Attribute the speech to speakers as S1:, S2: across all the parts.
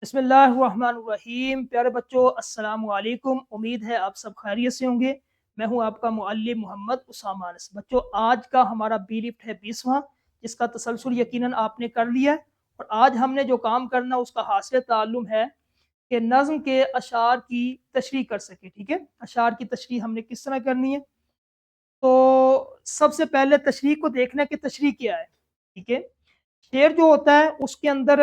S1: بسم اللہ الرحمن الرحیم۔ پیارے بچوں السلام علیکم، امید ہے آپ سب خیریت سے ہوں گے۔ میں ہوں آپ کا معلم محمد اسامہ انس۔ بچوں آج کا ہمارا بی لفٹ ہے 20واں، جس کا تسلسل یقیناً آپ نے کر لیا ہے، اور آج ہم نے جو کام کرنا اس کا حاصل تعلم ہے کہ نظم کے اشعار کی تشریح کر سکے۔ ٹھیک ہے، اشعار کی تشریح ہم نے کس طرح کرنی ہے؟ تو سب سے پہلے تشریح کو دیکھنا کہ تشریح کیا ہے۔ ٹھیک ہے، شعر جو ہوتا ہے اس کے اندر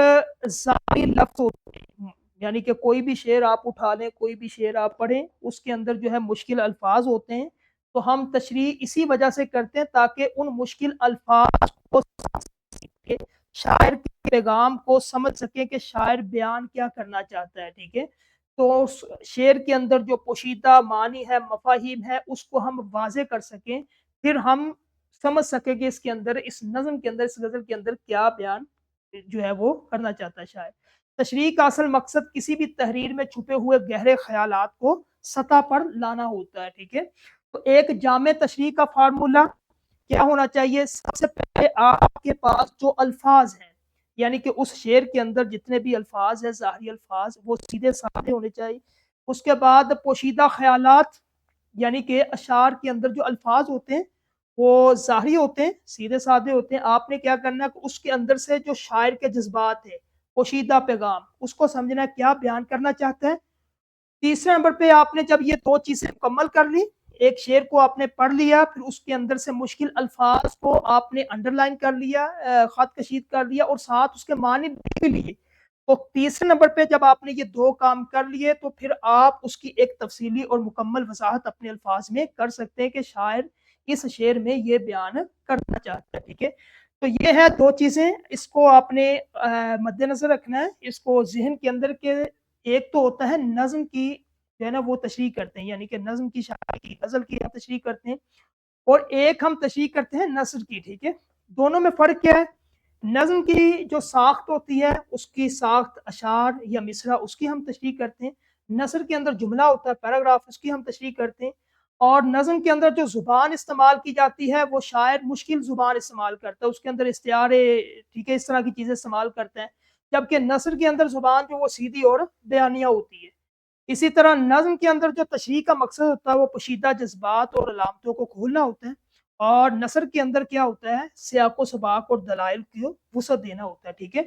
S1: ظاہری لفظ ہوتے ہیں، یعنی کہ کوئی بھی شعر آپ اٹھا لیں، کوئی بھی شعر آپ پڑھیں، اس کے اندر جو ہے مشکل الفاظ ہوتے ہیں، تو ہم تشریح اسی وجہ سے کرتے ہیں تاکہ ان مشکل الفاظ کو شاعر کے پیغام کو سمجھ سکیں کہ شاعر بیان کیا کرنا چاہتا ہے۔ ٹھیک ہے، تو شعر کے اندر جو پوشیدہ معنی ہے، مفاہیم ہے، اس کو ہم واضح کر سکیں، پھر ہم سمجھ سکے کہ اس کے اندر، اس نظم کے اندر، اس غزل کے اندر کیا بیان جو ہے وہ کرنا چاہتا ہے شاعر۔ تشریح کا اصل مقصد کسی بھی تحریر میں چھپے ہوئے گہرے خیالات کو سطح پر لانا ہوتا ہے۔ ٹھیک ہے، تو ایک جامع تشریح کا فارمولہ کیا ہونا چاہیے؟ سب سے پہلے آپ کے پاس جو الفاظ ہیں، یعنی کہ اس شعر کے اندر جتنے بھی الفاظ ہیں، ظاہری الفاظ، وہ سیدھے سادے ہونے چاہیے۔ اس کے بعد پوشیدہ خیالات، یعنی کہ اشعار کے اندر جو الفاظ ہوتے ہیں وہ ظاہری ہوتے ہیں، سیدھے سادے ہوتے ہیں۔ آپ نے کیا کرنا ہے کہ اس کے اندر سے جو شاعر کے جذبات ہیں، پوشیدہ پیغام، اس کو سمجھنا ہے کیا بیان کرنا چاہتا ہے۔ تیسرے نمبر پہ آپ نے جب یہ دو چیزیں مکمل کر لی، ایک شعر کو آپ نے پڑھ لیا، پھر اس کے اندر سے مشکل الفاظ کو آپ نے انڈر لائن کر لیا، خط کشید کر لیا، اور ساتھ اس کے معنی بھی لیے، تو تیسرے نمبر پہ جب آپ نے یہ دو کام کر لیے تو پھر آپ اس کی ایک تفصیلی اور مکمل وضاحت اپنے الفاظ میں کر سکتے ہیں کہ شاعر اس شعر میں یہ بیان کرنا چاہتا ہے۔ ٹھیک ہے، تو یہ ہے دو چیزیں، اس کو آپ نے مد نظر رکھنا ہے، اس کو ذہن کے اندر کے۔ ایک تو ہوتا ہے نظم کی جو ہے نا وہ تشریح کرتے ہیں، یعنی کہ نظم کی، شاعری کی، غزل کی تشریح کرتے ہیں، اور ایک ہم تشریح کرتے ہیں نثر کی۔ ٹھیک ہے، دونوں میں فرق کیا ہے؟ نظم کی جو ساخت ہوتی ہے، اس کی ساخت اشعار یا مصرع، اس کی ہم تشریح کرتے ہیں۔ نثر کے اندر جملہ ہوتا ہے، پیراگراف، اس کی ہم تشریح کرتے ہیں۔ اور نظم کے اندر جو زبان استعمال کی جاتی ہے وہ شاعر مشکل زبان استعمال کرتا ہے، اس کے اندر استعارے، ٹھیک ہے، اس طرح کی چیزیں استعمال کرتے ہیں، جبکہ نثر کے اندر زبان جو وہ سیدھی اور بیانیہ ہوتی ہے۔ اسی طرح نظم کے اندر جو تشریح کا مقصد ہوتا ہے وہ پوشیدہ جذبات اور علامتوں کو کھولنا ہوتا ہے، اور نثر کے اندر کیا ہوتا ہے؟ سیاق و سباق اور دلائل کو وسعت دینا ہوتا ہے۔ ٹھیک ہے،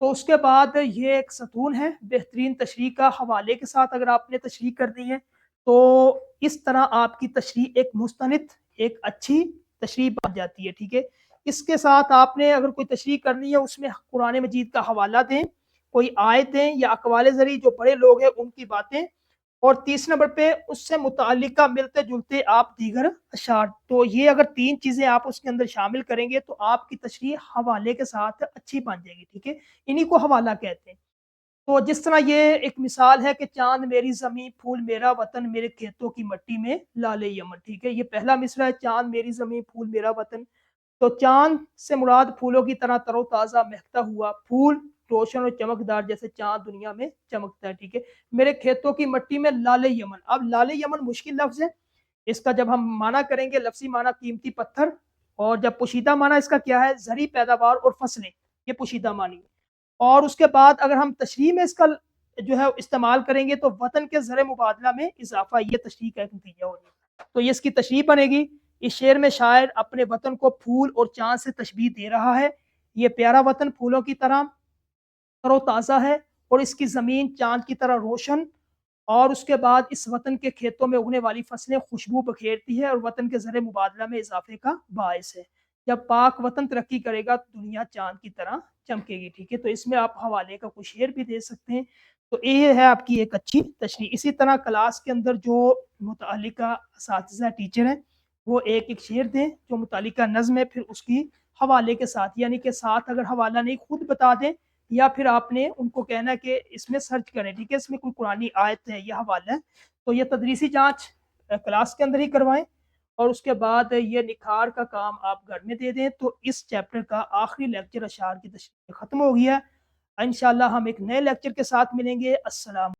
S1: تو اس کے بعد یہ ایک ستون ہے بہترین تشریح کا، حوالے کے ساتھ اگر آپ نے تشریح کرنی ہے تو اس طرح آپ کی تشریح ایک مستند، ایک اچھی تشریح بن جاتی ہے۔ ٹھیک ہے، اس کے ساتھ آپ نے اگر کوئی تشریح کرنی ہے اس میں قرآن مجید کا حوالہ دیں، کوئی آیتیں یا اقوال ذریعہ جو بڑے لوگ ہیں ان کی باتیں، اور تیسرے نمبر پہ اس سے متعلقہ ملتے جلتے آپ دیگر اشعار۔ تو یہ اگر تین چیزیں آپ اس کے اندر شامل کریں گے تو آپ کی تشریح حوالے کے ساتھ اچھی بن جائے گی۔ ٹھیک ہے، انہی کو حوالہ کہتے ہیں۔ تو جس طرح یہ ایک مثال ہے کہ چاند میری زمین، پھول میرا وطن، میرے کھیتوں کی مٹی میں لالے یمن۔ ٹھیک ہے، یہ پہلا مصرع ہے، چاند میری زمین، پھول میرا وطن۔ تو چاند سے مراد پھولوں کی طرح تر و تازہ مہکتا ہوا پھول، روشن اور چمکدار جیسے چاند دنیا میں چمکتا ہے۔ ٹھیک ہے، میرے کھیتوں کی مٹی میں لالے یمن۔ اب لالے یمن مشکل لفظ ہے، اس کا جب ہم معنی کریں گے، لفظی معنی قیمتی پتھر، اور جب پوشیدہ معنی اس کا کیا ہے؟ زرعی پیداوار اور فصلیں، یہ پوشیدہ معنی ہے۔ اور اس کے بعد اگر ہم تشریح میں اس کا جو ہے استعمال کریں گے تو وطن کے زر مبادلہ میں اضافہ، یہ تشریح کا ایک نتیجہ ہوگا۔ تو یہ اس کی تشریح بنے گی۔ اس شعر میں شاعر اپنے وطن کو پھول اور چاند سے تشبیہ دے رہا ہے، یہ پیارا وطن پھولوں کی طرح تر و تازہ ہے، اور اس کی زمین چاند کی طرح روشن، اور اس کے بعد اس وطن کے کھیتوں میں اگنے والی فصلیں خوشبو بکھیرتی ہے اور وطن کے زر مبادلہ میں اضافے کا باعث ہے۔ جب پاک وطن ترقی کرے گا تو دنیا چاند کی طرح چمکے گی۔ ٹھیک ہے، تو اس میں آپ حوالے کا کوئی شعر بھی دے سکتے ہیں۔ تو یہ ہے آپ کی ایک اچھی تشریح۔ اسی طرح کلاس کے اندر جو متعلقہ اساتذہ ٹیچر ہیں وہ ایک ایک شعر دیں جو متعلقہ نظم ہے، پھر اس کی حوالے کے ساتھ، یعنی کہ ساتھ اگر حوالہ نہیں خود بتا دیں، یا پھر آپ نے ان کو کہنا ہے کہ اس میں سرچ کریں، ٹھیک ہے، اس میں کوئی قرآنی آیت ہے یا حوالہ ہے، تو یہ تدریسی جانچ کلاس کے اندر ہی کروائیں، اور اس کے بعد یہ نکھار کا کام آپ گھر میں دے دیں۔ تو اس چیپٹر کا آخری لیکچر اشعار کی تشریح ختم ہو گیا۔ انشاءاللہ ہم ایک نئے لیکچر کے ساتھ ملیں گے۔ السلام